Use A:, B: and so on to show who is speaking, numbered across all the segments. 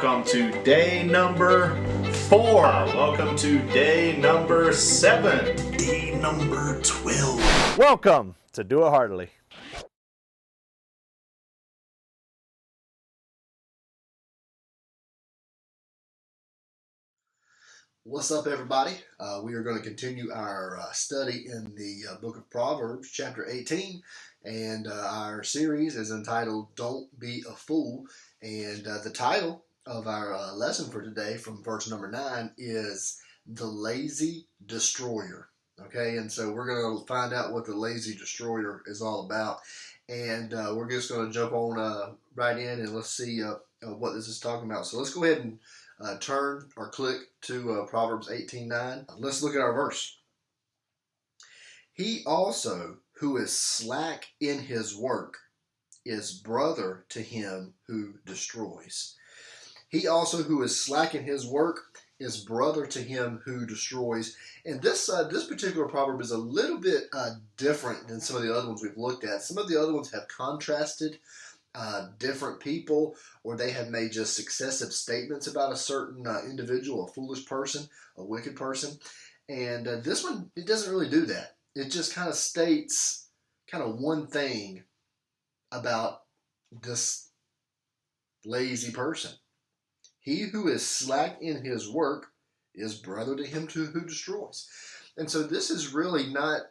A: Welcome to day number 4. Welcome to day number 7.
B: Day number 12.
C: Welcome to Do It Heartily.
B: What's up, everybody? We are going to continue our study in the book of Proverbs, chapter 18, and our series is entitled Don't Be a Fool. And the title of our lesson for today from verse number 9 is The Lazy Destroyer. Okay, and so we're going to find out what the lazy destroyer is all about. And we're just going to jump on right in and let's see what this is talking about. So let's go ahead and turn or click to Proverbs 18:9. Let's look at our verse. He also who is slack in his work is brother to him who destroys. He also who is slack in his work is brother to him who destroys. And this particular proverb is a little bit different than some of the other ones we've looked at. Some of the other ones have contrasted different people, or they have made just successive statements about a certain individual, a foolish person, a wicked person. And this one, it doesn't really do that. It just kind of states kind of one thing about this lazy person. He who is slack in his work is brother to him who destroys. And so this is really not,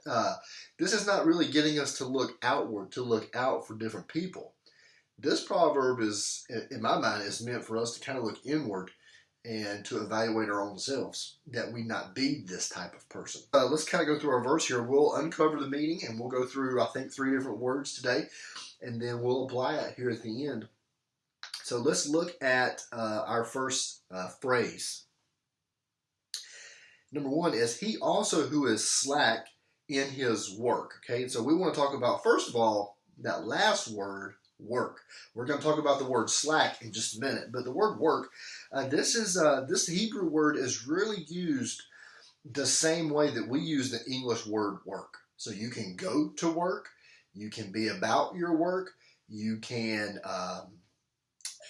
B: this is not really getting us to look outward, to look out for different people. This proverb is, in my mind, is meant for us to kind of look inward and to evaluate our own selves, that we not be this type of person. Let's kind of go through our verse here. We'll uncover the meaning, and we'll go through, I think, 3 different words today, and then we'll apply it here at the end. So let's look at our first phrase. Number 1 is, he also who is slack in his work. Okay, so we want to talk about, first of all, that last word, work. We're going to talk about the word slack in just a minute, but the word work, this Hebrew word is really used the same way that we use the English word work. So you can go to work, you can be about your work, you can,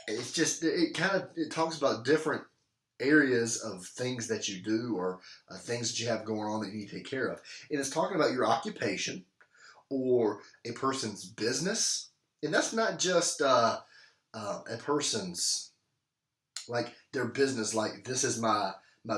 B: it talks about different areas of things that you do or things that you have going on that you need to take care of. And it's talking about your occupation or a person's business. And that's not just a person's, like their business, like this is my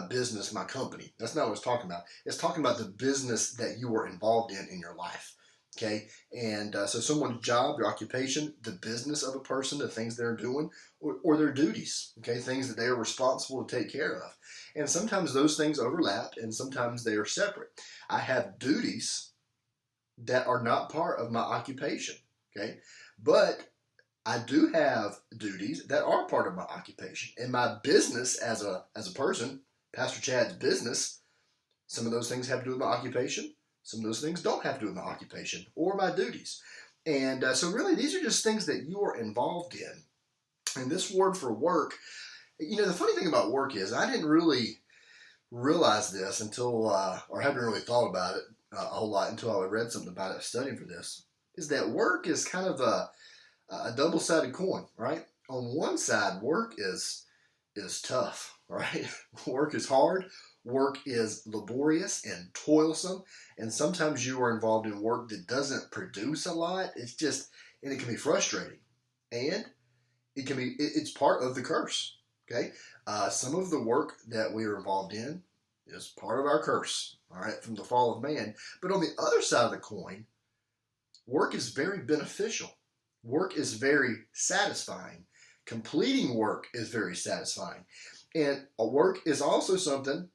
B: business, my company. That's not what it's talking about. It's talking about the business that you are involved in your life. Okay, and so someone's job, their occupation, the business of a person, the things they're doing, or their duties, okay, things that they are responsible to take care of. And sometimes those things overlap, and sometimes they are separate. I have duties that are not part of my occupation, okay, but I do have duties that are part of my occupation. And my business as a person, Pastor Chad's business, some of those things have to do with my occupation. Some of those things don't have to do with my occupation or my duties. And so really, these are just things that you are involved in. And this word for work, you know, the funny thing about work is I didn't really realize this until, or hadn't really thought about it a whole lot until I read something about it, studying for this, is that work is kind of a double-sided coin, right? On one side, work is tough, right? Work is hard. Work is laborious and toilsome, and sometimes you are involved in work that doesn't produce a lot. It's just, and it can be frustrating, and it's part of the curse. Okay, some of the work that we are involved in is part of our curse. All right, from the fall of man. But on the other side of the coin, work is very beneficial. Work is very satisfying. Completing work is very satisfying, and work is also something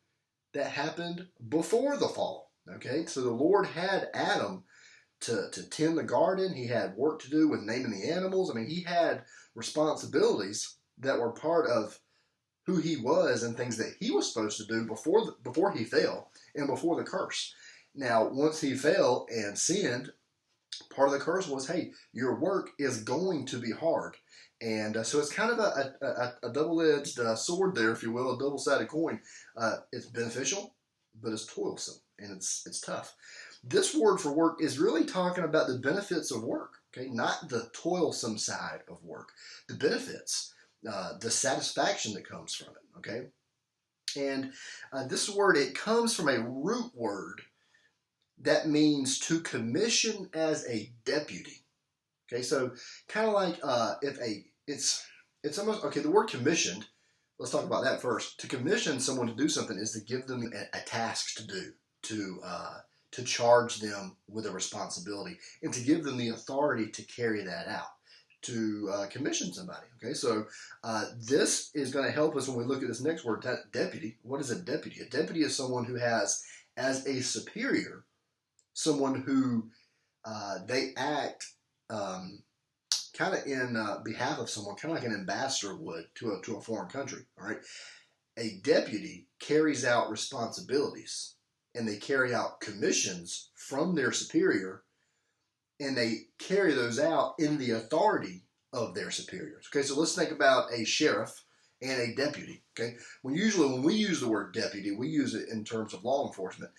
B: that happened before the fall. Okay, so the Lord had Adam to tend the garden. He had work to do with naming the animals. I mean, he had responsibilities that were part of who he was and things that he was supposed to do before he fell and before the curse. Now, once he fell and sinned, part of the curse was, hey, your work is going to be hard. And so it's kind of a double-edged sword there, if you will, a double-sided coin. It's beneficial, but it's toilsome, and it's tough. This word for work is really talking about the benefits of work, okay? Not the toilsome side of work, the benefits. the satisfaction that comes from it. Okay, and this word, it comes from a root word that means to commission as a deputy. Okay, so kind of like it's almost okay. The word commissioned. Let's talk about that first. To commission someone to do something is to give them a task to do, to charge them with a responsibility, and to give them the authority to carry that out, to commission somebody. Okay, so this is going to help us when we look at this next word, deputy. What is a deputy? A deputy is someone who has, as a superior, someone who they act kind of in behalf of someone, kind of like an ambassador would to a foreign country. All right, a deputy carries out responsibilities, and they carry out commissions from their superior, and they carry those out in the authority of their superiors. Okay, so let's think about a sheriff and a deputy. Okay, when we use the word deputy, we use it in terms of law enforcement.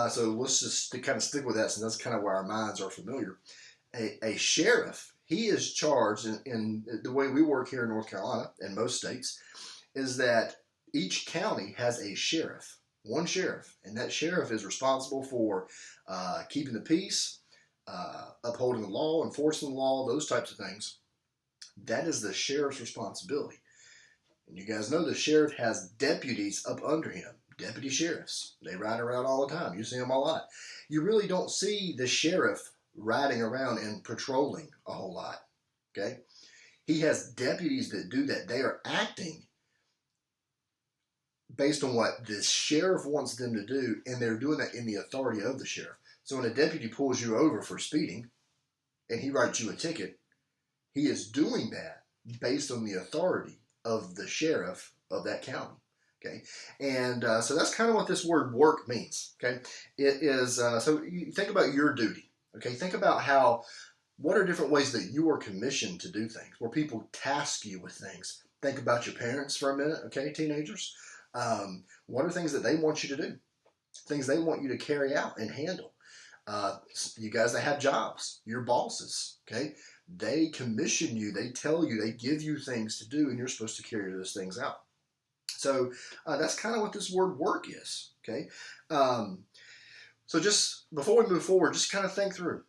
B: So let's just kind of stick with that, since that's kind of where our minds are familiar. A sheriff, he is charged, in the way we work here in North Carolina and most states, is that each county has a sheriff, one sheriff, and that sheriff is responsible for keeping the peace, upholding the law, enforcing the law, those types of things. That is the sheriff's responsibility. And you guys know the sheriff has deputies up under him, deputy sheriffs. They ride around all the time. You see them a lot. You really don't see the sheriff riding around and patrolling a whole lot. Okay? He has deputies that do that. They are acting based on what the sheriff wants them to do, and they're doing that in the authority of the sheriff. So when a deputy pulls you over for speeding and he writes you a ticket, he is doing that based on the authority of the sheriff of that county. Okay, and so that's kind of what this word work means. Okay, it is, so you think about your duty. Okay, think about what are different ways that you are commissioned to do things, where people task you with things. Think about your parents for a minute, okay, teenagers. What are things that they want you to do? Things they want you to carry out and handle. You guys that have jobs, your bosses, okay, they commission you, they tell you, they give you things to do, and you're supposed to carry those things out. So that's kind of what this word work is, okay? So just before we move forward, just kind of think through,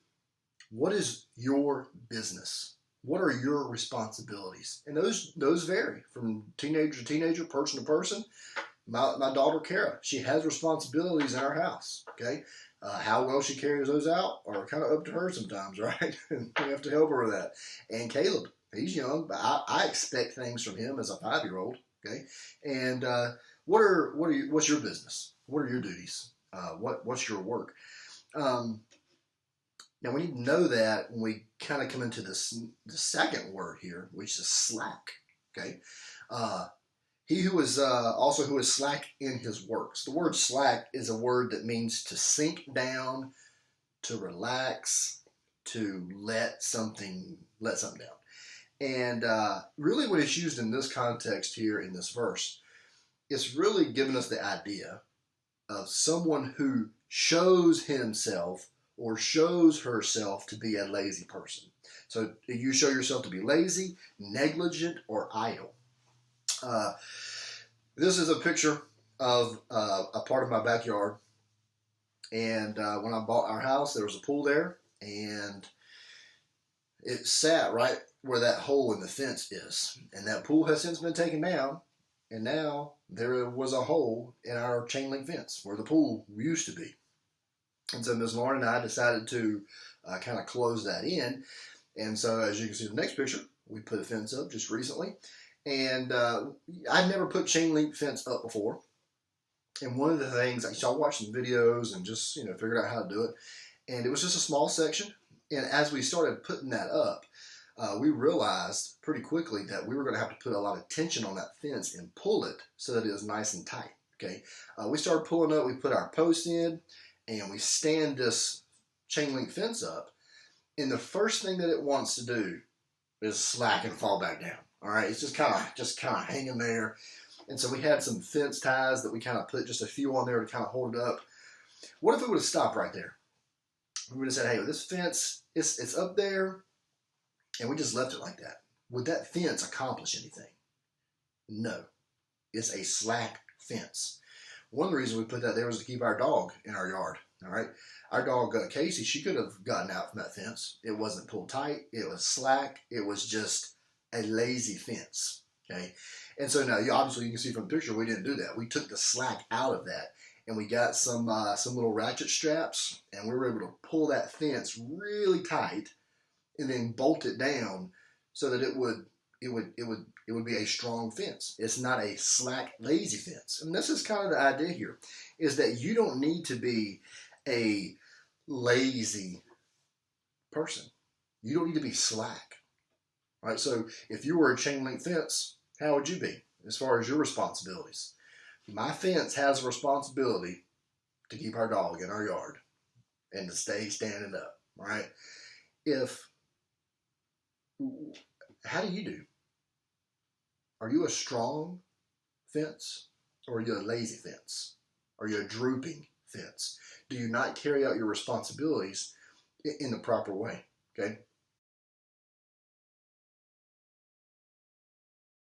B: what is your business? What are your responsibilities? And those vary from teenager to teenager, person to person. My daughter, Kara, she has responsibilities in our house, okay? How well she carries those out are kind of up to her sometimes, right? And we have to help her with that. And Caleb, he's young, but I expect things from him as a 5-year-old, okay? And what's your business? What are your duties? What's your work? Now we need to know that when we kind of come into the second word here, which is slack. Okay, he who is who is slack in his works. The word slack is a word that means to sink down, to relax, to let something down. And really, when it's used in this context here in this verse, it's really giving us the idea of someone who shows himself or shows herself to be a lazy person. So you show yourself to be lazy, negligent, or idle. This is a picture of a part of my backyard. And when I bought our house, there was a pool there, and it sat right where that hole in the fence is. And that pool has since been taken down, and now there was a hole in our chain link fence where the pool used to be. And so Ms. Lauren and I decided to kind of close that in. And so as you can see in the next picture, we put a fence up just recently. And I'd never put chain link fence up before. And one of the things, I watched some videos and just, figured out how to do it. And it was just a small section. And as we started putting that up, we realized pretty quickly that we were going to have to put a lot of tension on that fence and pull it so that it was nice and tight. Okay, we started pulling up, we put our posts in, and we stand this chain link fence up. And the first thing that it wants to do is slack and fall back down. All right, it's just kind of hanging there. And so we had some fence ties that we kind of put just a few on there to kind of hold it up. What if it would have stopped right there? We would have said, hey, this fence, it's up there, and we just left it like that. Would that fence accomplish anything? No, it's a slack fence. One of the reasons we put that there was to keep our dog in our yard. All right, our dog Casey, she could have gotten out from that fence. It wasn't pulled tight. It was slack. It was just a lazy fence. Okay, and so now obviously you can see from the picture we didn't do that. We took the slack out of that, and we got some little ratchet straps, and we were able to pull that fence really tight, and then bolt it down so that it would be a strong fence. It's not a slack, lazy fence. And this is kind of the idea here, is that you don't need to be a lazy person. You don't need to be slack. All right? So if you were a chain link fence, how would you be as far as your responsibilities? My fence has a responsibility to keep our dog in our yard and to stay standing up. All right? How do you do? Are you a strong fence, or are you a lazy fence? Are you a drooping fence? Do you not carry out your responsibilities in the proper way? Okay.